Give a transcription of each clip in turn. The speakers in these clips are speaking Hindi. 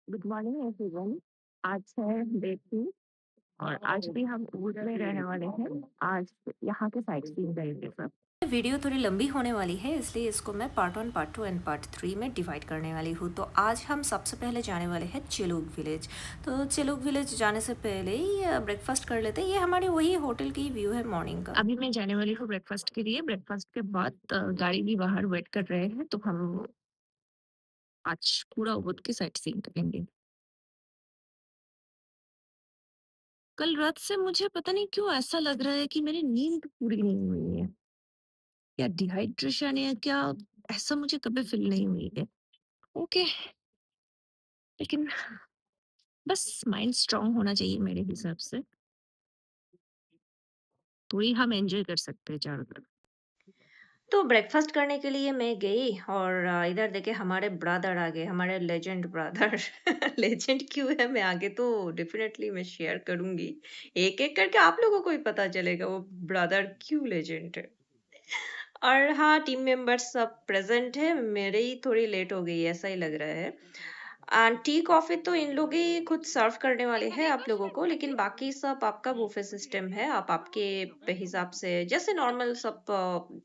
Good morning everyone. आज है डे 2 और आज भी हम ऊट में रहने वाले हैं। आज यहाँ के साइट सीइंग करेंगे सब। वीडियो थोड़ी लंबी होने वाली है, इसलिए इसको मैं पार्ट 1, पार्ट 2 एंड पार्ट 3 में डिवाइड करने वाली हूँ। तो आज हम सबसे पहले जाने वाले हैं चिलूक विलेज। तो चिलूक विलेज जाने से पहले ही ब्रेकफास्ट कर लेते हैं। ये हमारी वही होटल की व्यू है मॉर्निंग का। अभी मैं जाने वाली हूँ ब्रेकफास्ट के लिए। ब्रेकफास्ट के बाद गाड़ी भी बाहर वेट कर रहे हैं, तो हम आज पूरा उबुड की साइट सीइंग करेंगे। कल रात से मुझे पता नहीं क्यों ऐसा लग रहा है कि मेरी नींद पूरी नहीं हुई है, या डिहाइड्रेशन है क्या, ऐसा मुझे कभी फील नहीं हुई है। ओके, लेकिन बस माइंड स्ट्रांग होना चाहिए मेरे हिसाब से, तो ही हम एंजॉय कर सकते हैं चारों तरफ। तो ब्रेकफास्ट करने के लिए मैं गई और इधर देखे हमारे ब्रदर आ गए, हमारे लेजेंड ब्रदर। लेजेंड क्यों है मैं आगे तो डेफिनेटली मैं शेयर करूंगी। एक एक करके आप लोगों को ही पता चलेगा वो ब्रदर क्यों लेजेंड है। और हाँ, टीम मेंबर्स सब प्रेजेंट है। मेरे ही थोड़ी लेट हो गई ऐसा ही लग रहा है। एंड टी कॉफी तो इन लोग ही खुद सर्व करने वाले हैं आप लोगों को, लेकिन बाकी सब आपका बुफे सिस्टम है। आप आपके पे हिसाब से जैसे नॉर्मल सब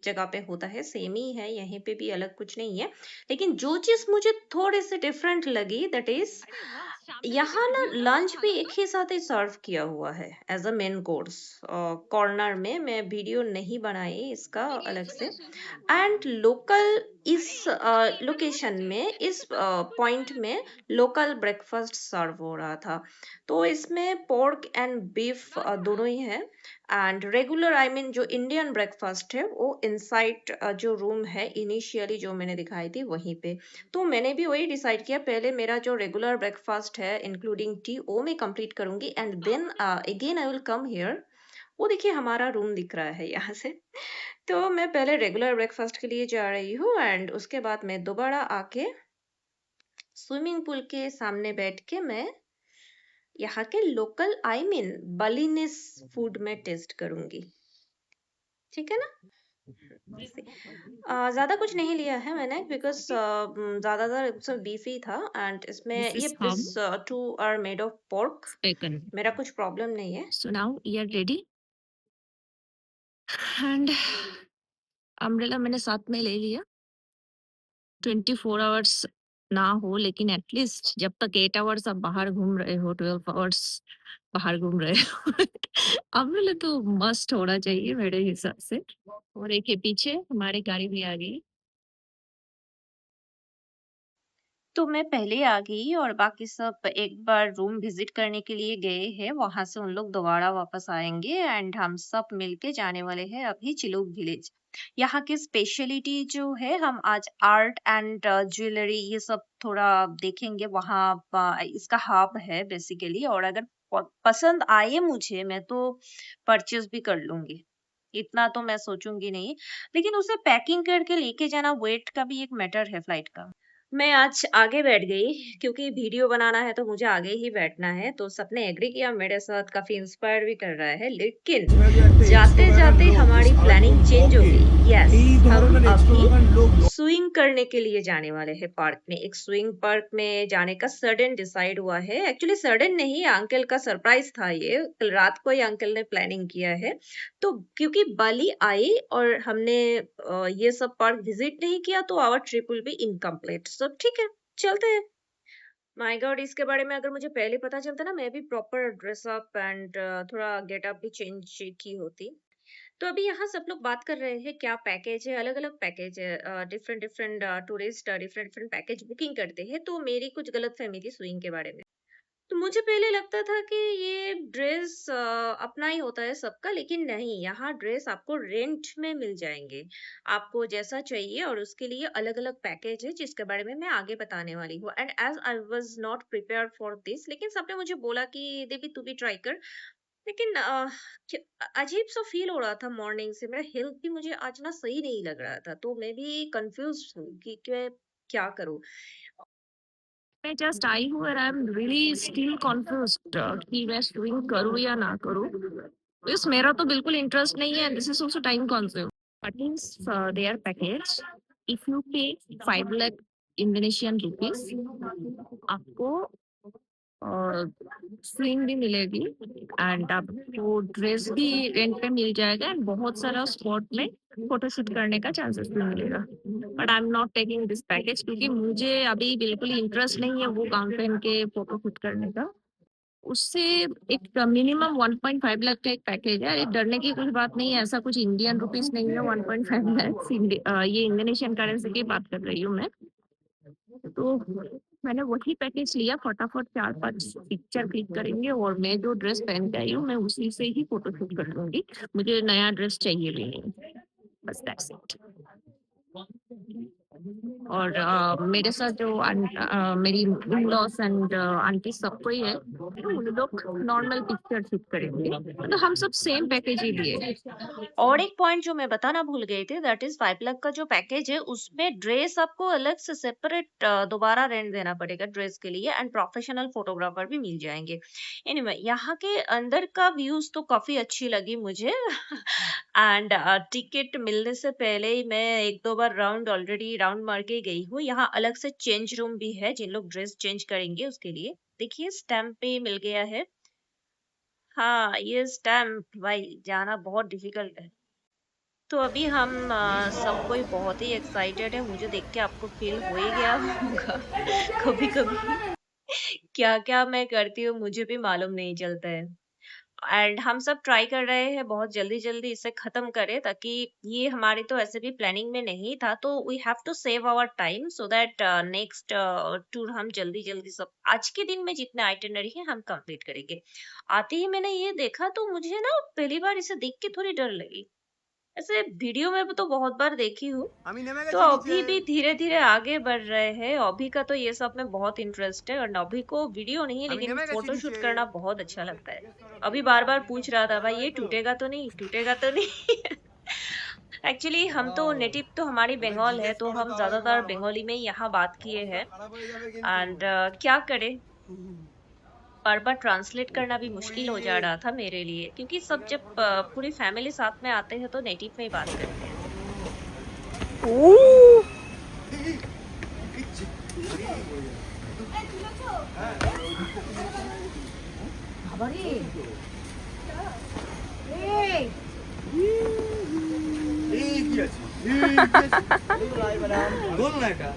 जगह पे होता है सेम ही है, यहीं पे भी अलग कुछ नहीं है। लेकिन जो चीज मुझे थोड़ी सी डिफरेंट लगी दैट इज यहाँ ना लंच भी एक ही साथ ही सर्व किया हुआ है as a main course. Corner में मैं वीडियो नहीं बनाई इसका अलग से। एंड लोकल इस लोकेशन में इस पॉइंट में लोकल ब्रेकफास्ट सर्व हो रहा था। तो इसमें पोर्क एंड बीफ दोनों ही है। एंड रेगुलर आई मीन जो इंडियन ब्रेकफास्ट है वो इनसाइड जो रूम है इनिशियली जो मैंने दिखाई थी वहीं पे। तो मैंने भी वही डिसाइड किया, पहले मेरा जो रेगुलर ब्रेकफास्ट है इंक्लूडिंग टी वो मैं कंप्लीट करूंगी and then again I will come here. वो देखिए हमारा रूम दिख रहा है यहाँ से। तो मैं पहले रेगुलर ब्रेकफास्ट के लिए जा रही हूँ एंड उसके बाद मैं दोबारा आके स्विमिंग पूल के सामने बैठ के मैं यहाँ के लोकल आई मीन बलिनिस फूड में टेस्ट करूंगी। ठीक है ना। ज्यादा कुछ नहीं लिया है मैंने बिकॉज ज्यादातर इसमें बीफ ही था एंड इसमें दिस ये is this ham two are made of pork. Taken. मेरा कुछ प्रॉब्लम नहीं है। So now we are ready and umbrella मैंने साथ में ले लिया। 24 आवर्स ना हो, लेकिन एटलीस्ट जब तक 8 आवर्स आप बाहर घूम रहे हो, 12 आवर्स बाहर घूम रहे हो, अम्ब्रेला तो मस्ट होना चाहिए मेरे हिसाब से। और एक है पीछे हमारी गाड़ी भी आ गई। तो मैं पहले आ गई और बाकी सब एक बार रूम विजिट करने के लिए गए हैं, वहां से उन लोग दोबारा वापस आएंगे एंड हम सब मिलके जाने वाले हैं अभी चिलोक विलेज। यहाँ की स्पेशलिटी जो है हम आज आर्ट एंड ज्वेलरी ये सब थोड़ा देखेंगे वहाँ। इसका हब है बेसिकली, और अगर पसंद आए मुझे मैं तो परचेज भी कर लूंगी। इतना तो मैं सोचूंगी नहीं, लेकिन उसे पैकिंग करके लेके जाना वेट का भी एक मैटर है फ्लाइट का। मैं आज आगे बैठ गई क्योंकि वीडियो बनाना है तो मुझे आगे ही बैठना है। तो सबने एग्री किया मेरे साथ, काफी इंस्पायर भी कर रहा है। लेकिन जाते जाते हमारी प्लानिंग चेंज हो गई। यस, हम अभी स्विंग करने के लिए जाने वाले हैं पार्क में। एक स्विंग पार्क में जाने का सडन डिसाइड हुआ है। एक्चुअली सडन नहीं, अंकल का सरप्राइज था ये। कल रात को ही अंकल ने प्लानिंग किया है। तो क्योंकि बाली आई और हमने ये सब पार्क विजिट नहीं किया तो our trip will be incomplete. सब ठीक है, चलते हैं। माय गॉड, इसके बारे में अगर मुझे पहले पता चलता ना मैं भी प्रॉपर ड्रेस अप एंड थोड़ा गेटअप भी चेंज की होती। तो अभी यहाँ सब लोग बात कर रहे हैं क्या पैकेज है, अलग अलग पैकेज है। Different different tourist different different package booking करते हैं। तो मेरी कुछ गलत फहमी थी स्विंग के बारे में। तो मुझे पहले लगता था कि ये ड्रेस अपना ही होता है सबका, लेकिन नहीं, यहाँ ड्रेस आपको रेंट में मिल जाएंगे। आपको जैसा चाहिए और उसके लिए अलग अलग पैकेज है जिसके बारे में मैं आगे बताने वाली हूँ। And as I was not prepare for this, लेकिन सबने मुझे बोला कि देवी तू भी ट्राई कर। लेकिन अजीब सा फील हो रहा था मॉर्निंग से। मेरा हेल्थ भी मुझे आज ना सही नहीं लग रहा था, तो मैं भी कंफ्यूज हूँ कि मैं क्या करूँ। मैं जस्ट आई हूँ और आई एम रियली स्टिल कॉन्फ्यूज्ड कि मैं स्विंग करूँ या ना करूँ। इस मेरा तो बिल्कुल इंटरेस्ट नहीं है, this is also time consume. What is their package? If you pay 5 lakh Indonesian rupees, आपको और स्विंग भी मिलेगी एंड आपको ड्रेस भी रेंट पे मिल जाएगा एंड बहुत सारा स्पॉट में फोटोशूट करने का चांसेस भी मिलेगा। But I am not taking this package क्योंकि मुझे अभी बिल्कुल इंटरेस्ट नहीं है वो गाउन पहन के फोटोशूट करने का। उससे एक मिनिमम 1.5 लाख का एक पैकेज है। ये डरने की कुछ बात नहीं है, ऐसा कुछ इंडियन रुपीस नहीं है 1.5 लाख। ये इंडोनेशियन करेंसी की बात कर रही हूँ मैं। तो मैंने वही पैकेज लिया, फटाफट 4-5 पिक्चर क्लिक करेंगे और मैं जो ड्रेस पहन के आई हूँ मैं उसी से ही फोटोशूट कर लूंगी। मुझे नया ड्रेस चाहिए भी नहीं, बस दैट्स इट। और मेरे साथ जो मेरी इन-लॉस एंड आंटी सब कोई है, तो उन लोग नॉर्मल पिक्चर शूट करेंगे, मतलब हम सब सेम पैकेज ही लिए। और एक पॉइंट जो मैं बताना भूल गई थी, दैट इज 5 लाख का जो पैकेज है उसमें ड्रेस आपको अलग से सेपरेट दोबारा रेंट देना पड़ेगा ड्रेस के लिए, एंड प्रोफेशनल फोटोग्राफर भी मिल जाएंगे। एनीवे यहाँ के अंदर का व्यूज तो काफी अच्छी लगी मुझे एंड टिकट मिलने से पहले ही मैं एक दो बार ऑलरेडी राउंड मार के गई हूँ। यहाँ अलग से चेंज रूम भी है, जिन लोग ड्रेस चेंज करेंगे उसके लिए। देखिए स्टैम्प पे मिल गया है। हाँ, ये स्टैम्प भाई जाना बहुत डिफिकल्ट है। तो अभी हम सब कोई बहुत ही एक्साइटेड है। मुझे देख के आपको फील हो ही गया होगा। कभी-कभी क्या-क्या मैं करती हूँ मुझे भी मालूम नहीं चलता है। एंड हम सब ट्राई कर रहे हैं बहुत जल्दी-जल्दी इसे खत्म करें, ताकि ये हमारी तो ऐसे भी प्लानिंग में नहीं था, तो we have to save our time so that next tour हम जल्दी-जल्दी सब आज के दिन में जितने आइटिनरी है हम कंप्लीट करेंगे। आते ही मैंने ये देखा तो मुझे ना पहली बार इसे देख के थोड़ी डर लगी। ऐसे वीडियो में भी तो बहुत बार देखी हूँ। আমি নেমে तो গেছি নিচে। अभी भी धीरे-धीरे आगे बढ़ रहे हैं। अभी का तो ये सब में बहुत इंटरेस्ट है और अभी को वीडियो नहीं আমি लेकिन নেমে গেছি फोटो शूट নিচে। करना बहुत अच्छा लगता है। अभी बार-बार पूछ रहा था भाई ये टूटेगा तो नहीं? टूटेगा तो नहीं? एक्चुअली हम तो नेटिव तो हमारी ওদের बंगाल है, জিজ্ঞেস तो করো हम তাহলে ज्यादातर আমার बंगाली में ही यहाँ बात किए মাথা हैं খারাপ হয়ে যাবে কিন্তু। एंड क्या करें? बार-बार ट्रांसलेट करना भी পুরি। मुश्किल हो जा रहा था मेरे लिए, क्योंकि सब जब पूरी फैमिली साथ में आते हैं तो नेटिव में ही बात करते हैं। দিচ্ছি। এই কি আছে? এই কি আছে? বল না এটা।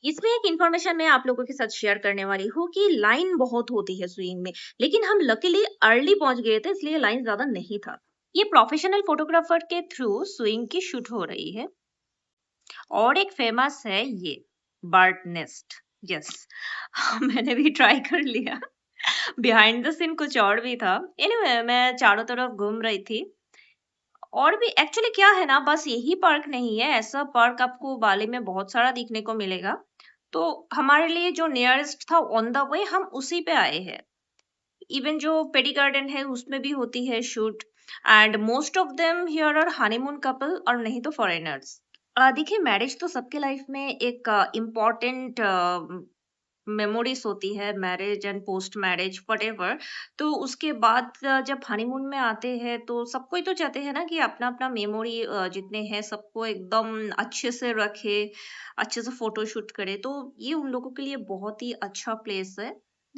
इसमें एक इंफॉर्मेशन मैं आप लोगों के साथ शेयर करने वाली हूँ कि लाइन बहुत होती है स्विंग में, लेकिन हम लकीली अर्ली पहुंच गए थे इसलिए लाइन ज्यादा नहीं था। ये प्रोफेशनल फोटोग्राफर के थ्रू स्विंग की शूट हो रही है। और एक फेमस है ये बर्ड नेस्ट। यस मैंने भी ट्राई कर लिया। बिहाइंड द सीन कुछ और भी था। एनीवे मैं चारों तरफ घूम रही थी। और भी एक्चुअली क्या है ना, बस यही पार्क नहीं है, ऐसा पार्क आपको बाली में बहुत सारा दिखने को मिलेगा। तो हमारे लिए जो नियरेस्ट था ऑन द वे हम उसी पे आए हैं। इवन जो पेडी गार्डन है उसमें भी होती है shoot, and most of them here are honeymoon couple और नहीं तो फॉरेनर्स। देखिए मैरिज तो सबके लाइफ में एक इम्पोर्टेंट मेमोरीज होती है, marriage and post marriage whatever. तो उसके बाद जब हनीमून में आते हैं तो सब कोई तो चाहते हैं ना कि अपना अपना मेमोरी जितने हैं सबको एकदम अच्छे से रखे, अच्छे से फोटो शूट करे। तो ये उन लोगों के लिए बहुत ही अच्छा प्लेस है।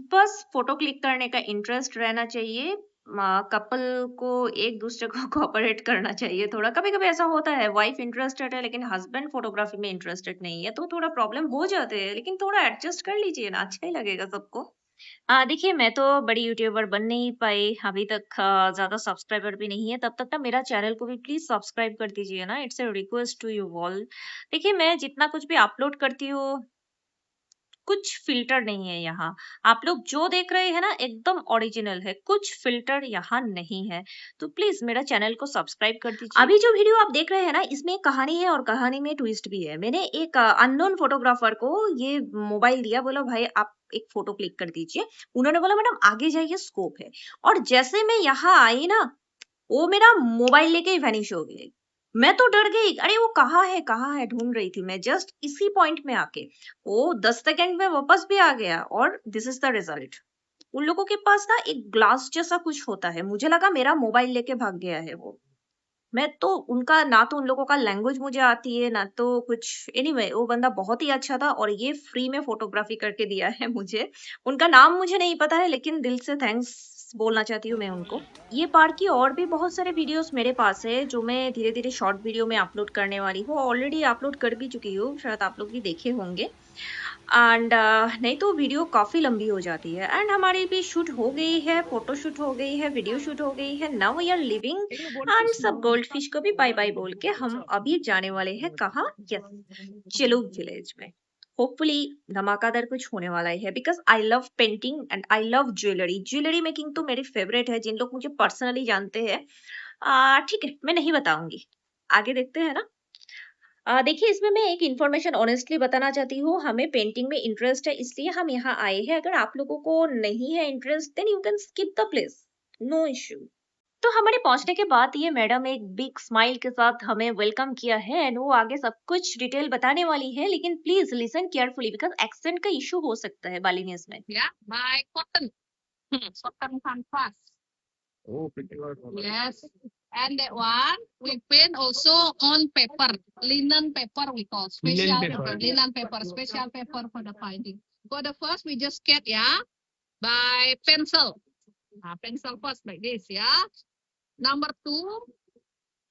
बस फोटो क्लिक करने का इंटरेस्ट रहना चाहिए। कपल को एक दूसरे को कोऑपरेट करना चाहिए थोड़ा। कभी-कभी ऐसा होता है वाइफ इंटरेस्टेड है लेकिन हस्बैंड फोटोग्राफी में इंटरेस्टेड नहीं है, तो थोड़ा प्रॉब्लम हो जाते हैं, लेकिन थोड़ा एडजस्ट कर लीजिए ना, अच्छा ही लगेगा सबको। देखिए मैं तो बड़ी यूट्यूबर बन नहीं पाई अभी तक, ज़्यादा सब्सक्राइबर भी नहीं है, तब तक ना मेरा चैनल को भी प्लीज़ सब्सक्राइब कर दीजिए ना, it's a request to you all. देखिए मैं जितना कुछ भी अपलोड करती हूँ कुछ फ़िल्टर नहीं है यहाँ। आप लोग जो देख रहे हैं ना एकदम ओरिजिनल है, कुछ फ़िल्टर यहाँ नहीं है। तो प्लीज़ मेरा चैनल को सब्सक्राइब कर दीजिए। अभी जो वीडियो आप देख रहे हैं ना इसमें एक कहानी है और कहानी में ट्विस्ट भी है। मैंने एक अननोन फोटोग्राफर को ये मोबाइल दिया, बोला भाई आप एक फ़ोटो क्लिक कर दीजिए। उन्होंने बोला मैडम आगे जाइए स्कोप है। और जैसे मैं यहाँ आई ना, वो मेरा मोबाइल लेके ही वैनिश हो गए। मैं तो डर गई, अरे वो कहाँ है ढूंढ रही थी मैं जस्ट इसी पॉइंट में आके। वो 10 सेकंड में वापस भी आ गया और दिस इज द रिजल्ट। उन लोगों के पास ना एक ग्लास जैसा कुछ होता है, मुझे लगा मेरा मोबाइल लेके भाग गया है वो। मैं तो उनका ना तो उन लोगों का लैंग्वेज मुझे आती है ना तो कुछ एनीवे वो बंदा बहुत ही अच्छा था और ये फ्री में फोटोग्राफी करके दिया है मुझे। उनका नाम मुझे नहीं पता है लेकिन दिल से थैंक्स बोलना चाहती हूँ मैं उनको। ये पार्क की और भी बहुत सारे वीडियोस मेरे पास है जो मैं धीरे-धीरे शॉर्ट वीडियो में अपलोड करने वाली हूँ। ऑलरेडी अपलोड कर भी चुकी हूँ, शायद आप लोग भी देखे होंगे। एंड नहीं तो वीडियो काफ़ी लंबी हो जाती है एंड हमारी भी शूट हो गई है, फ़ोटो शूट हो गई है, वीडियो शूट हो गई है। Now we are living and सब गोल्डफिश को भी बाय-बाय बोल के हम अभी जाने वाले हैं कहाँ? यस, चिलुक विलेज में। होपफुली धमाकेदार कुछ होने वाला है because I love painting and I love jewellery. Jewellery making तो मेरी फेवरेट है, जिन लोग मुझे पर्सनली जानते हैं ठीक है, मैं नहीं बताऊँगी। आगे देखते हैं ना? देखिए इसमें मैं एक इन्फॉर्मेशन ऑनेस्टली बताना चाहती हूँ, हमें पेंटिंग में इंटरेस्ट है इसलिए हम यहाँ आए हैं। अगर आप लोगों को नहीं है interest then you can skip the place, no issue. तो हमारे पहुंचने के बाद ये मैडम एक बिग स्माइल के साथ हमें वेलकम किया है एंड वो आगे सब कुछ डिटेल बताने वाली है, लेकिन please listen carefully because accent का इशू हो सकता है बालिनीज में। Yeah, by cotton. Cotton canvas. Oh, pretty good. Yes. And that one we paint also on paper, linen paper we call special paper. linen paper, special paper for the painting. For the first we just sketch, yeah, by pencil. Pencil first like this, yeah. Number two,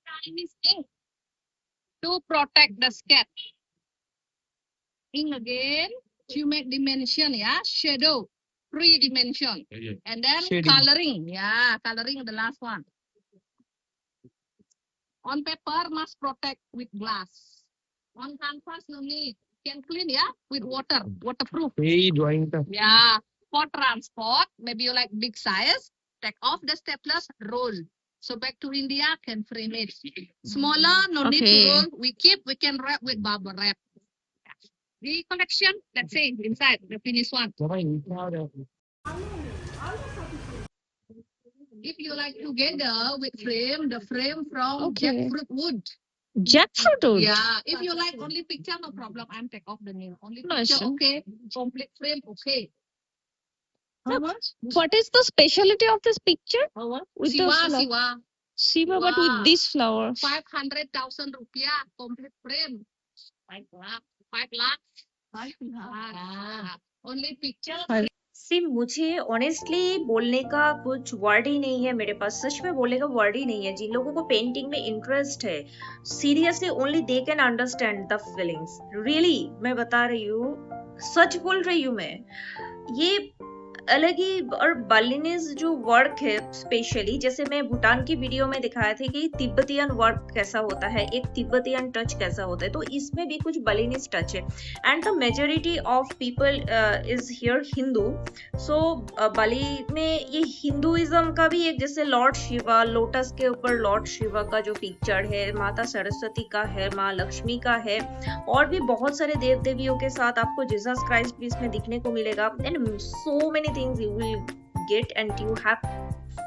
Chinese ink to protect the sketch. Ink again to make dimension, yeah, shadow, 3 dimension. Yeah. And then Shading. coloring. Yeah, coloring the last one. On paper must protect with glass. On canvas no need. Can clean, yeah, with water, waterproof. Hey, drawing the. Yeah. For transport, maybe you like big size, take off the staplers, roll. So back to India, can frame it. Smaller, no need to Okay. roll. We can wrap with bubble wrap. The collection, let's say inside the finished one. If you like together with frame, the frame from Okay. jackfruit wood. Jackfruit wood? Yeah. If you like only picture, no problem. I'm take off the name. Only No picture, issue. okay. Complete frame, okay. How much? What is the specialty of this picture? How much? With the Siwa, flower. Siwa. Shiva, but with Wow. these flowers. 500,000 rupiah complete frame. 5 lakh. 5 lakh. 5 lakh. Yeah. Only picture. सी मुझे ऑनेस्टली बोलने का कुछ वर्ड ही नहीं है मेरे पास, सच में बोलने का वर्ड ही नहीं है। जिन लोगों को पेंटिंग में इंटरेस्ट है seriously only they can understand the feelings. Really मैं बता रही हूँ, सच बोल रही हूँ मैं। ये अलग ही और बालिनीज जो वर्क है स्पेशली, जैसे मैं भूटान की वीडियो में दिखाया था कि तिब्बतियन वर्क कैसा होता है, एक तिब्बतियन टच कैसा होता है, तो इसमें भी कुछ बालिनीज टच है। And the majority of people is here Hindu. So Bali में ये हिंदुइज्म का भी एक, जैसे लॉर्ड शिवा, लोटस के ऊपर लॉर्ड शिवा का जो पिक्चर है, माता सरस्वती का है, माँ लक्ष्मी का है, और भी बहुत सारे देव देवियों के साथ आपको जीसस क्राइस्ट भी इसमें दिखने को मिलेगा। And so many things you will get and you have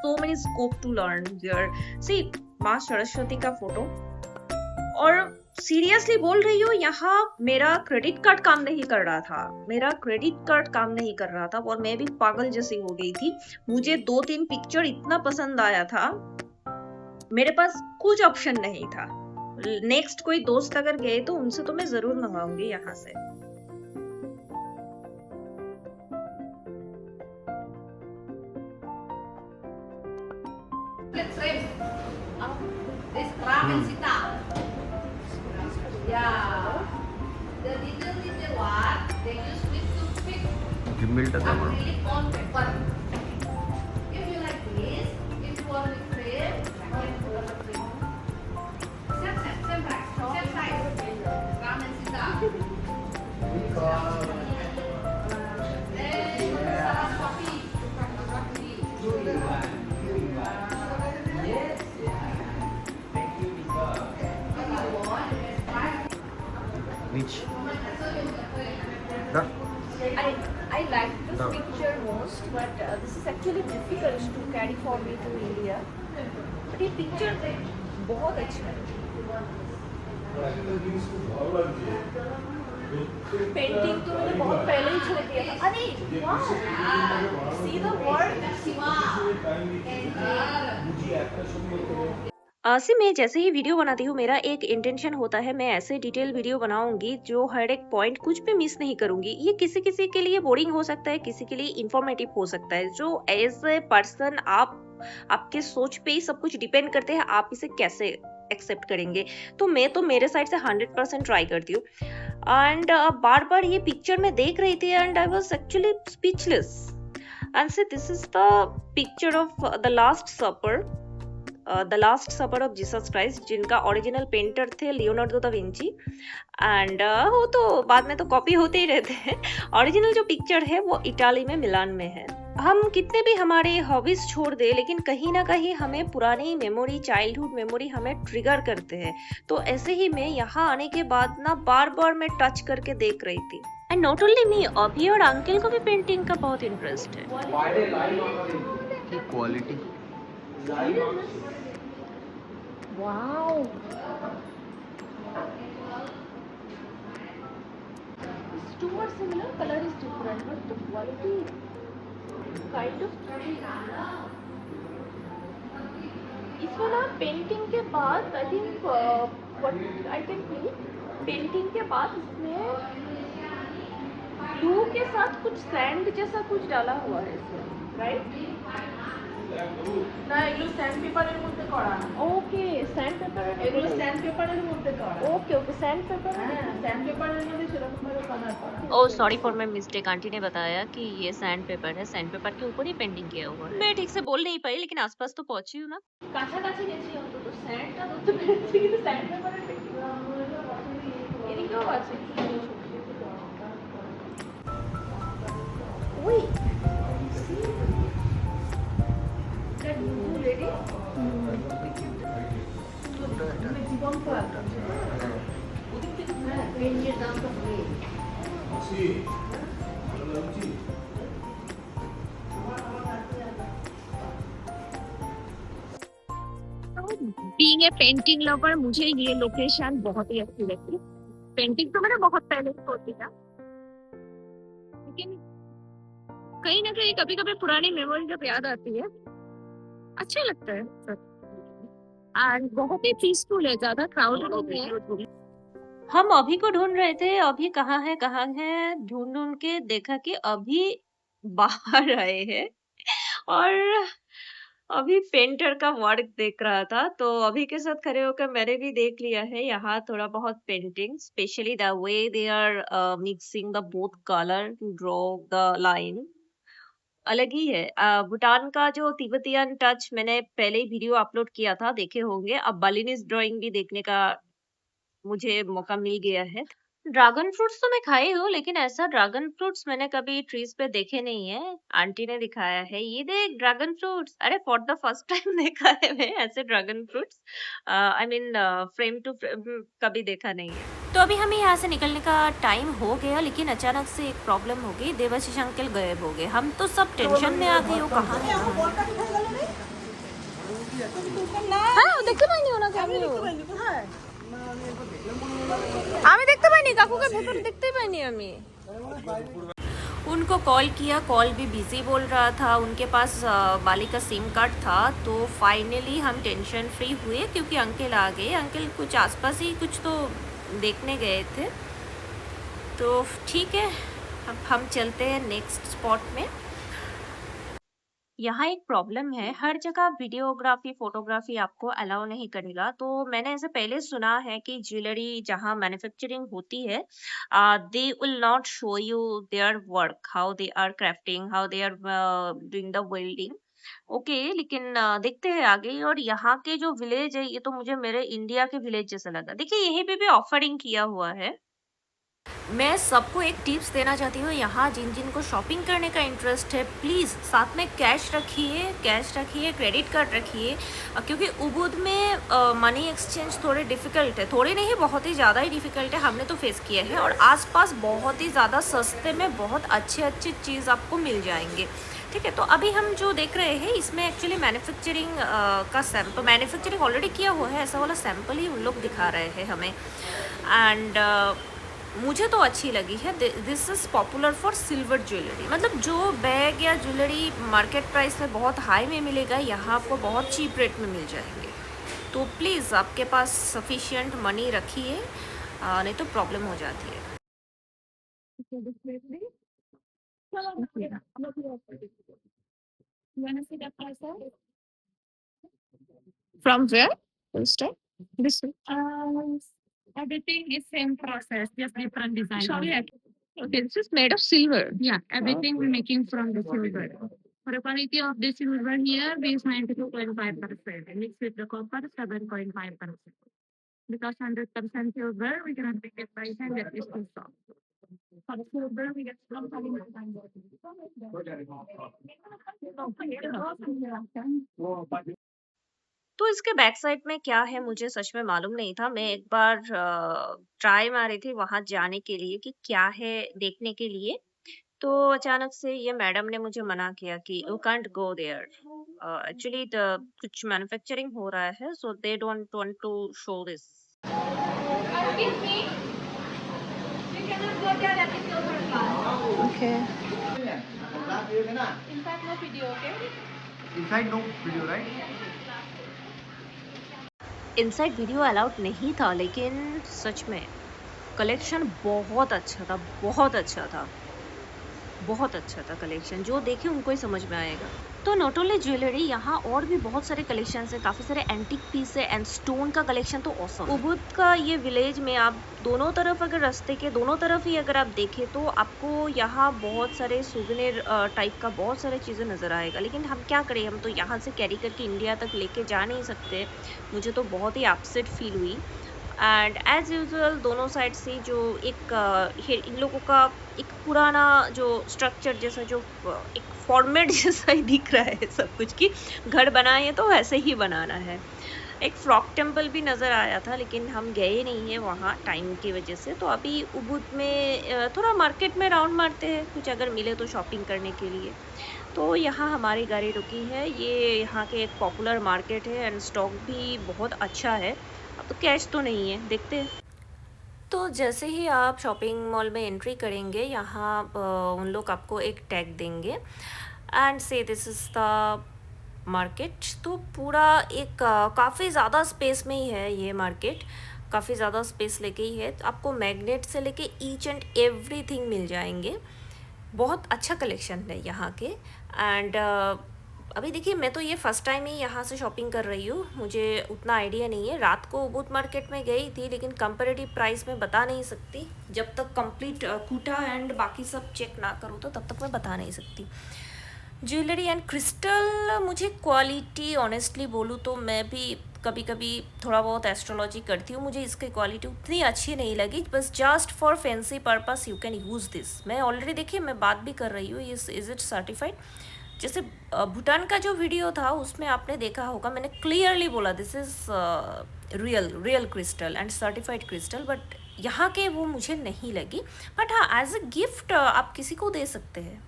so many scope to learn here. See माँ सरस्वती का फोटो, और सीरियसली बोल रही हूँ यहाँ मेरा क्रेडिट कार्ड काम नहीं कर रहा था, मेरा क्रेडिट कार्ड काम नहीं कर रहा था और मैं भी पागल जैसी हो गई थी। मुझे 2-3 पिक्चर इतना पसंद आया था, मेरे पास कुछ ऑप्शन नहीं था। नेक्स्ट कोई दोस्त अगर गए तो उनसे तो मैं जरूर मंगाऊंगी यहाँ से। Frame. This Ram and Sita. Yeah. The little one, they use with toothpick. Acrylic on paper. If you like this, if you want with frame, I can put on the frame. Same size. Ram and Sita. Then Saraswati. Which? I like this picture most, but this is actually difficult to carry for me to India. But ये picture बहुत अच्छा है। पेंटिंग तो मैंने बहुत पहले ही छोड़ दिया था। अरे वाह, see the word Shiva. सी मैं जैसे ही वीडियो बनाती हूँ मेरा एक इंटेंशन होता है, मैं ऐसे डिटेल वीडियो बनाऊंगी जो हर एक पॉइंट कुछ भी मिस नहीं करूंगी। ये किसी किसी के लिए बोरिंग हो सकता है, किसी के लिए इंफॉर्मेटिव हो सकता है। जो एज ए पर्सन आप आपके सोच पे ही सब कुछ डिपेंड करते हैं, आप इसे कैसे एक्सेप्ट करेंगे। तो मेरे साइड से 100% ट्राई करती हूँ। एंड बार बार ये पिक्चर मैं देख रही थी and I was actually speechless. And say this is the picture of the last supper of Jesus Christ, जिनका ओरिजिनल पेंटर थे लियोनार्डो दा विंची। एंड वो तो बाद में तो कॉपी होते ही रहते हैं। ओरिजिनल जो पिक्चर है वो इटाली में मिलान में है। हम कितने भी हमारे हॉबीज छोड़ दे, लेकिन कहीं ना कहीं हमें पुरानी मेमोरी, चाइल्डहुड मेमोरी हमें ट्रिगर करते हैं। तो ऐसे ही मैं यहाँ आने के बाद ना बार बार मैं टच करके देख रही थी। एंड नॉट ओनली मी, अभी और अंकल को भी पेंटिंग का बहुत इंटरेस्ट है। Quality Wow. It's two are similar, color is different, but the quality kind of. इसमें ना पेंटिंग के बाद I think what I can feel, painting के बाद इसमें ब्लू के साथ कुछ सैंड जैसा कुछ डाला हुआ है इसमें, राइट? না এগুলো স্যান্ড পেপারের মধ্যে করা। ওকে, স্যান্ড পেপারের, এগুলো স্যান্ড পেপারের মধ্যে করা। ওকে ওকে, স্যান্ড পেপার, হ্যাঁ স্যান্ড পেপারের মধ্যে সেরকম ভাবে কালার করা। Oh sorry for my mistake, aunty ने बताया कि ये सैंड पेपर है, सैंड पेपर के ऊपर ही पेंटिंग किया हुआ है। मैं ठीक से बोल नहीं पाई, लेकिन आसपास तो पहुंची हूँ ना। কাছাকাছি গেছি, অন্তত স্যান্ডটা ধরতে পেরেছি, কিন্তু স্যান্ড পেপারের পেন্টিং এদিকেও আছে। ওই that new lady, জীবন্ত একটা ওদিক থেকে, হ্যাঁ পেন্টের দামটা হয়ে बीइंग ए पेंटिंग लवर मुझे ये लोकेशन बहुत ही अच्छी लगती है। पेंटिंग तो मैंने बहुत पहले ही होती था, लेकिन कहीं ना कहीं कभी कभी पुरानी मेमोरी जब याद आती है अच्छा लगता है। और बहुत ही पीसफुल है, ज्यादा क्राउडेड नहीं है। हम अभी को ढूंढ रहे थे, अभी कहाँ है, ढूंढ ढूंढ के देखा कि अभी बाहर आए हैं और अभी पेंटर का वर्क देख रहा था। तो अभी के साथ खड़े होकर मैंने भी देख लिया है यहाँ थोड़ा बहुत painting, specially the way they are mixing the both colour to draw the line, अलग ही है। भूटान का जो तिब्बतियन टच मैंने पहले ही वीडियो अपलोड किया था, देखे होंगे। अब बालिनीज ड्राइंग भी देखने का मुझे मौका मिल गया है। ड्रैगन फ्रूट्स तो मैं खाई हूँ, लेकिन ऐसा ड्रैगन फ्रूट्स मैंने कभी ट्रीज पे देखे नहीं है। आंटी ने दिखाया है, ये देख ड्रैगन फ्रूट्स। अरे फॉर द फर्स्ट टाइम देखा है मैं ऐसे dragon fruits. I mean frame to frame कभी देखा नहीं है। तो अभी हमें यहाँ से निकलने का टाइम हो गया, लेकिन अचानक से एक प्रॉब्लम हो गई, देवाशीष अंकल गायब हो गए। हम तो सब टेंशन में आ गए, वो कहाँ है। হ্যাঁ দেখতে পাইনি ওনাকে, আমি দেখতে পাইনি কাকুকে, ভেতরে দেখতেই পাইনি আমি। उनको कॉल किया, कॉल भी बिजी बोल रहा था, उनके पास बाली का सिम कार्ड था। तो फाइनली हम टेंशन फ्री हुए क्योंकि अंकल आ गए। अंकल कुछ आसपास ही कुछ तो देखने गए थे। तो ठीक है, अब हम चलते हैं नेक्स्ट स्पॉट में। यहाँ एक प्रॉब्लम है, हर जगह वीडियोग्राफी, फोटोग्राफी आपको अलाउ नहीं करेगा। तो मैंने ऐसे पहले सुना है कि ज्वेलरी जहाँ मैन्युफैक्चरिंग होती है, they will not show you their work, how they are crafting, how they are doing the welding. Okay, लेकिन देखते हैं आगे। और यहाँ के जो विलेज है, ये तो मुझे मेरे इंडिया के विलेज जैसा लगा। देखिए यहीं पे भी ऑफरिंग किया हुआ है। मैं सबको एक टिप्स देना चाहती हूँ, यहाँ जिन जिन को शॉपिंग करने का इंटरेस्ट है, प्लीज़ साथ में कैश रखिए, क्रेडिट कार्ड रखिए, क्योंकि उबुद में मनी एक्सचेंज थोड़े डिफ़िकल्ट है, थोड़े नहीं बहुत ही ज़्यादा ही डिफ़िकल्ट है। हमने तो फेस किया है। और आसपास बहुत ही ज़्यादा सस्ते में बहुत अच्छे चीज़ आपको मिल जाएंगे। ठीक है, तो अभी हम जो देख रहे हैं इसमें एक्चुअली मैन्युफैक्चरिंग का सैंपल, मैन्युफैक्चरिंग ऑलरेडी किया हुआ है, ऐसा वाला सैंपल ही उन लोग दिखा रहे हैं हमें। एंड मुझे तो अच्छी लगी है। This is popular for silver jewellery, मतलब जो बैग या ज्वेलरी मार्केट प्राइस में बहुत हाई में मिलेगा, यहाँ आपको बहुत चीप रेट में मिल जाएंगे। तो प्लीज़ आपके पास सफिशिएंट मनी रखिए, नहीं तो प्रॉब्लम हो जाती है। Okay, this way, please. Okay. You wanna see the parcel? From where? Will start? This one. Everything is same process, just different design. Sorry, only. okay, this is made of silver. Yeah, everything we're making from the silver. For the quality of the silver here, we use 92.5%, mixed with the copper 7.5%. Because 100% silver, we cannot make it by hand, that is too soft. For the silver, we get from तो इसके बैक साइड में क्या है मुझे सच में मालूम नहीं था। मैं एक बार ट्राई मारी थी वहां जाने के लिए कि क्या है देखने के लिए। तो अचानक से ये मैडम ने मुझे मना किया कि you can't go there. Actually कुछ मैन्युफैक्चरिंग हो रहा है, so they don't want to show this. Excuse me, you cannot go there, that is your third class. Okay. In fact, no video, okay? Inside no video, right? Inside video allowed नहीं था, लेकिन सच में कलेक्शन बहुत अच्छा था, बहुत अच्छा था, बहुत अच्छा था कलेक्शन। जो देखे उनको ही समझ में आएगा। तो नॉट ओनली ज्वेलरी, यहाँ और भी बहुत सारे कलेक्शन है, काफ़ी सारे एंटीक पीस है एंड स्टोन का कलेक्शन तो ऑसम। उबुद का ये विलेज में आप दोनों तरफ, अगर रास्ते के दोनों तरफ ही अगर आप देखें तो आपको यहाँ बहुत सारे सुवेनिर टाइप का बहुत सारे चीज़ें नज़र आएगा। लेकिन हम क्या करें, हम तो यहाँ से कैरी करके इंडिया तक लेके जा नहीं सकते। मुझे तो बहुत ही अपसेट फील हुई। एंड एज यूजुअल दोनों साइड से जो एक इन लोगों का एक पुराना जो स्ट्रक्चर जैसा, जो एक फॉर्मेट जैसा ही दिख रहा है सब कुछ, कि घर बनाए तो वैसे ही बनाना है। एक फ्रॉक टेम्पल भी नज़र आया था, लेकिन हम गए नहीं हैं वहाँ टाइम की वजह से। तो अभी उबुद में थोड़ा मार्केट में राउंड मारते हैं, कुछ अगर मिले तो शॉपिंग करने के लिए। तो यहाँ हमारी गाड़ी रुकी है। ये यहाँ के एक पॉपुलर मार्केट है एंड स्टॉक भी बहुत अच्छा है। अब तो कैश तो नहीं है, देखते हैं। तो जैसे ही आप शॉपिंग मॉल में एंट्री करेंगे, यहाँ उन लोग आपको एक टैग देंगे and say this is the market. तो पूरा एक काफ़ी ज़्यादा स्पेस में ही है ये मार्केट, काफ़ी ज़्यादा स्पेस लेके ही है। तो आपको मैग्नेट से लेके ईच एंड एवरीथिंग मिल जाएंगे। बहुत अच्छा कलेक्शन है यहाँ के। एंड अभी देखिए, मैं तो ये फ़र्स्ट टाइम ही यहाँ से शॉपिंग कर रही हूँ, मुझे उतना आइडिया नहीं है। रात को उबुद मार्केट में गई थी, लेकिन कंपैरेटिव प्राइस में बता नहीं सकती। जब तक कंप्लीट कूटा एंड बाकी सब चेक ना करूँ तो तब तक मैं बता नहीं सकती। ज्वेलरी एंड क्रिस्टल, मुझे क्वालिटी ऑनेस्टली बोलूँ तो मैं भी कभी कभी थोड़ा बहुत एस्ट्रोलॉजी करती हूँ, मुझे इसकी क्वालिटी उतनी अच्छी नहीं लगी। बस just for fancy purpose you can use this. मैं ऑलरेडी देखिए, मैं बात भी कर रही हूँ, इज़ इट सर्टिफाइड। जैसे भूटान का जो वीडियो था उसमें आपने देखा होगा, मैंने क्लियरली बोला this is real crystal and certified crystal. But यहाँ के वो मुझे नहीं लगी। बट हाँ, एज अ गिफ्ट आप किसी को दे सकते हैं।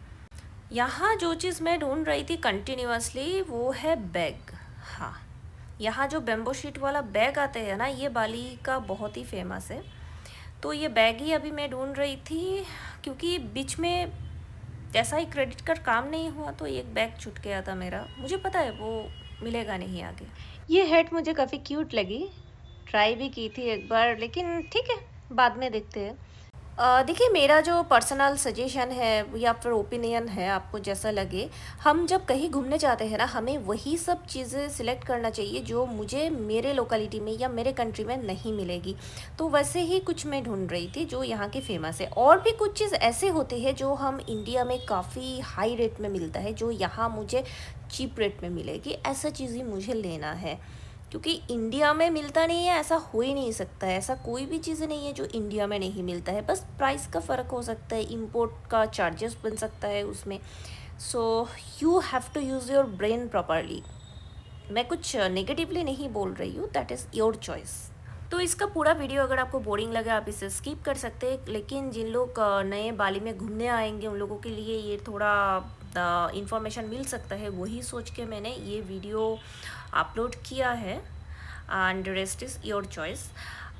यहाँ जो चीज़ मैं ढूंढ रही थी कंटिन्यूअसली वो है बैग। हाँ, यहाँ जो बेम्बो शीट वाला बैग आते हैं ना, ये बाली का बहुत ही फेमस है। तो ये बैग ही अभी मैं ढूंढ रही थी, क्योंकि बीच में ऐसा ही क्रेडिट कार्ड काम नहीं हुआ तो एक बैग छूट गया था मेरा। मुझे पता है वो मिलेगा नहीं आगे। ये हेड मुझे काफ़ी क्यूट लगी, ट्राई भी की थी एक बार, लेकिन ठीक है, बाद में देखते हैं। देखिए, मेरा जो पर्सनल सजेशन है या फिर ओपिनियन है, आपको जैसा लगे। हम जब कहीं घूमने जाते हैं ना, हमें वही सब चीज़ें सिलेक्ट करना चाहिए जो मुझे मेरे लोकेलिटी में या मेरे कंट्री में नहीं मिलेगी। तो वैसे ही कुछ मैं ढूंढ रही थी जो यहाँ की फ़ेमस है। और भी कुछ चीज़ ऐसे होते हैं जो हम इंडिया में काफ़ी हाई रेट में मिलता है, जो यहाँ मुझे चीप रेट में मिलेगी। ऐसा चीज़ ही मुझे लेना है, क्योंकि इंडिया में मिलता नहीं है, ऐसा हो ही नहीं सकता है। ऐसा कोई भी चीज़ नहीं है जो इंडिया में नहीं मिलता है, बस प्राइस का फ़र्क हो सकता है, इंपोर्ट का चार्जेस बन सकता है उसमें। So you have to use your brain properly. मैं कुछ नेगेटिवली नहीं बोल रही हूँ, दैट इज़ योर चॉइस। तो इसका पूरा वीडियो अगर आपको बोरिंग लगे आप इसे स्किप कर सकते हैं, लेकिन जिन लोग नए बाली में घूमने आएंगे उन लोगों के लिए ये थोड़ा इंफॉर्मेशन मिल सकता है, वही सोच के मैंने ये वीडियो अपलोड किया है। And rest is your choice.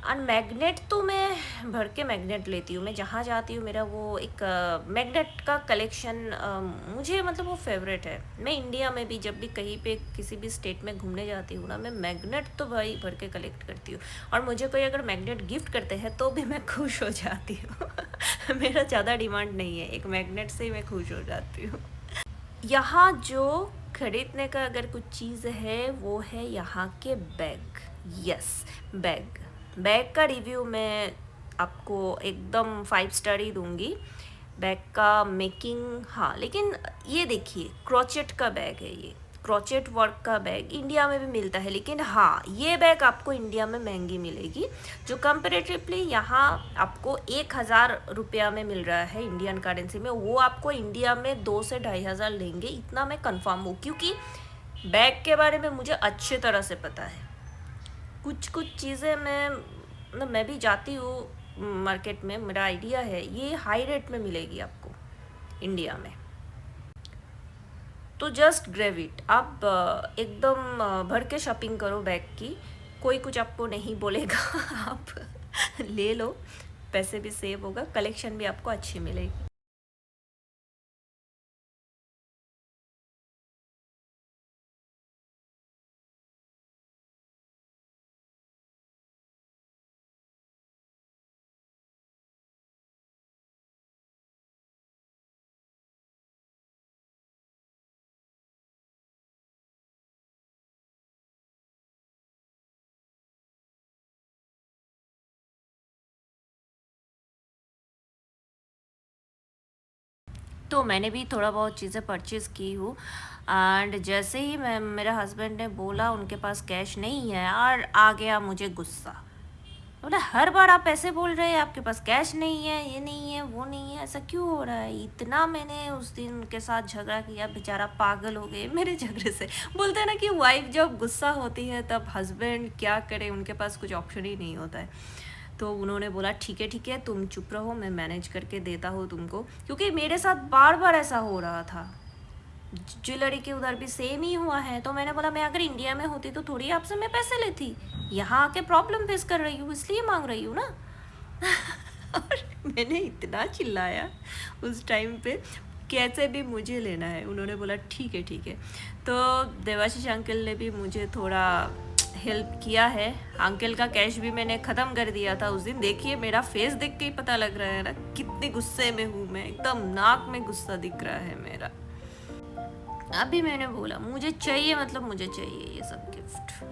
और मैग्नेट तो मैं भर के मैग्नेट लेती हूँ, मैं जहाँ जाती हूँ मेरा वो एक मैग्नेट का कलेक्शन मुझे मतलब वो फेवरेट है। मैं इंडिया में भी जब भी कहीं पे किसी भी स्टेट में घूमने जाती हूँ ना, मैं मैग्नेट तो भाई भर के कलेक्ट करती हूँ। और मुझे कोई अगर मैग्नेट गिफ्ट करते हैं तो भी मैं खुश हो जाती हूँ। मेरा ज़्यादा डिमांड नहीं है, एक मैग्नेट से ही मैं खुश हो जाती हूँ। यहाँ जो खरीदने का अगर कुछ चीज़ है वो है यहाँ के बैग। Yes, bag. बैग का रिव्यू मैं आपको एकदम 5 स्टार ही दूंगी। बैग का मेकिंग, हाँ, लेकिन ये देखिए क्रोचेट का बैग है, ये क्रोचेट वर्क का बैग इंडिया में भी मिलता है, लेकिन हाँ ये बैग आपको इंडिया में महंगी मिलेगी। जो कंपेरेटिवली यहाँ आपको 1,000 रुपया में मिल रहा है इंडियन करेंसी में, वो आपको इंडिया में 2 से 2,500 लेंगे, इतना मैं कंफर्म हूँ, क्योंकि बैग के बारे में मुझे अच्छे तरह से पता है। कुछ कुछ चीज़ें मैं भी जाती हूँ मार्केट में, मेरा आइडिया है ये हाई रेट में मिलेगी आपको इंडिया में। तो जस्ट ग्रेव इट, आप एकदम भर के शॉपिंग करो बैग की, कोई कुछ आपको नहीं बोलेगा। आप ले लो, पैसे भी सेव होगा, कलेक्शन भी आपको अच्छी मिलेगी। तो मैंने भी थोड़ा बहुत चीज़ें परचेज़ की हूँ, एंड जैसे ही मैं, मेरे हस्बैंड ने बोला उनके पास कैश नहीं है, और आ गया मुझे गुस्सा। बोला हर बार आप ऐसे बोल रहे हैं आपके पास कैश नहीं है, ये नहीं है, वो नहीं है, ऐसा क्यों हो रहा है? इतना मैंने उस दिन उनके साथ झगड़ा किया, बेचारा पागल हो गए मेरे झगड़े से। बोलते हैं ना कि वाइफ जब गुस्सा होती है तब हस्बैंड क्या करे, उनके पास कुछ ऑप्शन ही नहीं होता है। तो उन्होंने बोला ठीक है तुम चुप रहो, मैं मैनेज करके देता हूँ तुमको, क्योंकि मेरे साथ बार बार ऐसा हो रहा था। ज्वेलरी के उधर भी सेम ही हुआ है। तो मैंने बोला मैं अगर इंडिया में होती तो थोड़ी आपसे मैं पैसे लेती, यहाँ आके प्रॉब्लम फेस कर रही हूँ इसलिए मांग रही हूँ ना। और मैंने इतना चिल्लाया उस टाइम पे, कैसे भी मुझे लेना है। उन्होंने बोला ठीक है। तो देवाशीष अंकल ने भी मुझे थोड़ा हेल्प किया है। अंकल का कैश भी मैंने ख़त्म कर दिया था उस दिन। देखिए मेरा फेस देख के ही पता लग रहा है ना कितने गुस्से में हूँ मैं, एकदम नाक में गुस्सा दिख रहा है मेरा। अभी मैंने बोला मुझे चाहिए, मतलब मुझे चाहिए ये सब gift.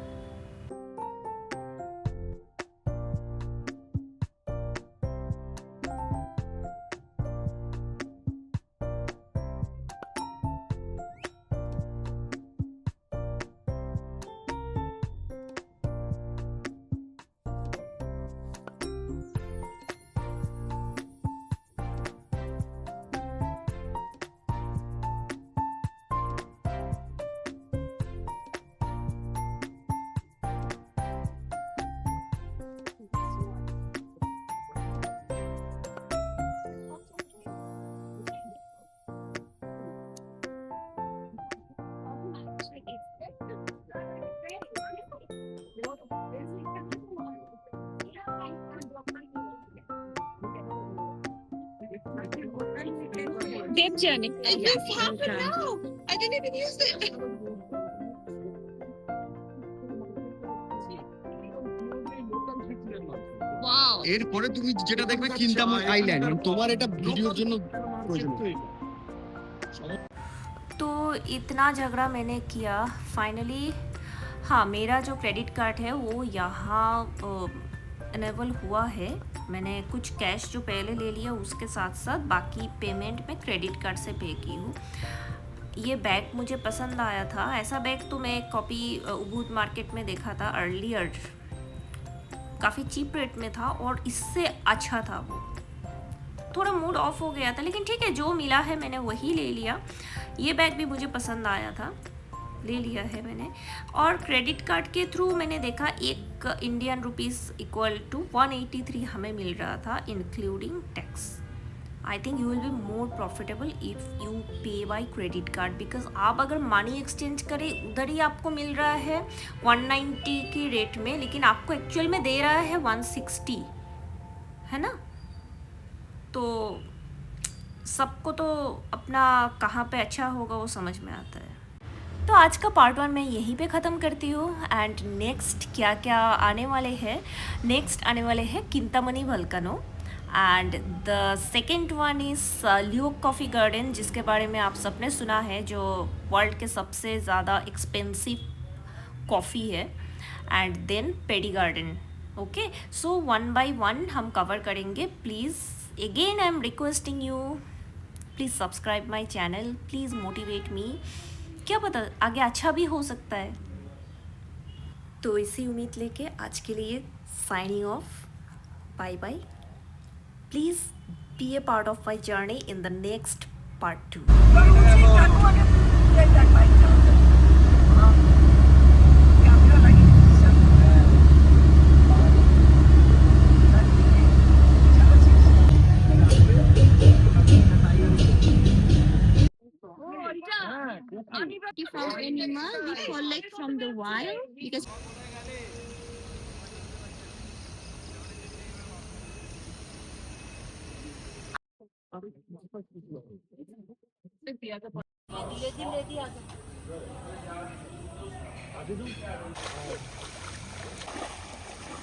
Deep journey. It's happened now. I didn't even use it. Wow. এরপরে তুমি যেটা দেখবে কিন্তামন আইল্যান্ড, মানে তোমার এটা ভিডিওর জন্য প্রয়োজন। तो इतना झगड़ा मैंने किया फाइनली। हाँ, मेरा जो क्रेडिट कार्ड है वो यहाँ इनेबल हुआ है। मैंने कुछ कैश जो पहले ले लिया उसके साथ साथ बाकी पेमेंट मैं क्रेडिट कार्ड से पे की हूँ। ये बैग मुझे पसंद आया था। ऐसा बैग तो मैं कॉपी उबूद मार्केट में देखा था अर्लियर, काफ़ी चीप रेट में था और इससे अच्छा था वो। थोड़ा मूड ऑफ हो गया था, लेकिन ठीक है जो मिला है मैंने वही ले लिया। ये बैग भी मुझे पसंद आया था, ले लिया है मैंने। और क्रेडिट कार्ड के थ्रू मैंने देखा एक इंडियन रुपीस इक्वल टू 183 हमें मिल रहा था including tax. I think you will be more profitable if you पे बाय क्रेडिट कार्ड, बिकॉज आप अगर मनी एक्सचेंज करें उधर ही आपको मिल रहा है 190 के रेट में, लेकिन आपको एक्चुअल में दे रहा है 160, है ना। तो सबको तो अपना कहाँ पे अच्छा होगा वो समझ में आता है। तो आज का पार्ट 1 मैं यहीं पे ख़त्म करती हूँ। एंड नेक्स्ट क्या क्या आने वाले हैं, नेक्स्ट आने वाले हैं Kintamani volcano, and the second one is Luwak coffee garden, जिसके बारे में आप सबने सुना है, जो वर्ल्ड के सबसे ज़्यादा एक्सपेंसिव कॉफ़ी है। And then paddy garden. Okay, so one by one हम कवर करेंगे। Please again I am requesting you, please subscribe my channel, please motivate me, क्या पता आगे अच्छा भी हो सकता है। तो इसी उम्मीद लेके आज के लिए signing off, bye bye. Please be a part of my journey in the next part 2। If our animal we collect from the wild because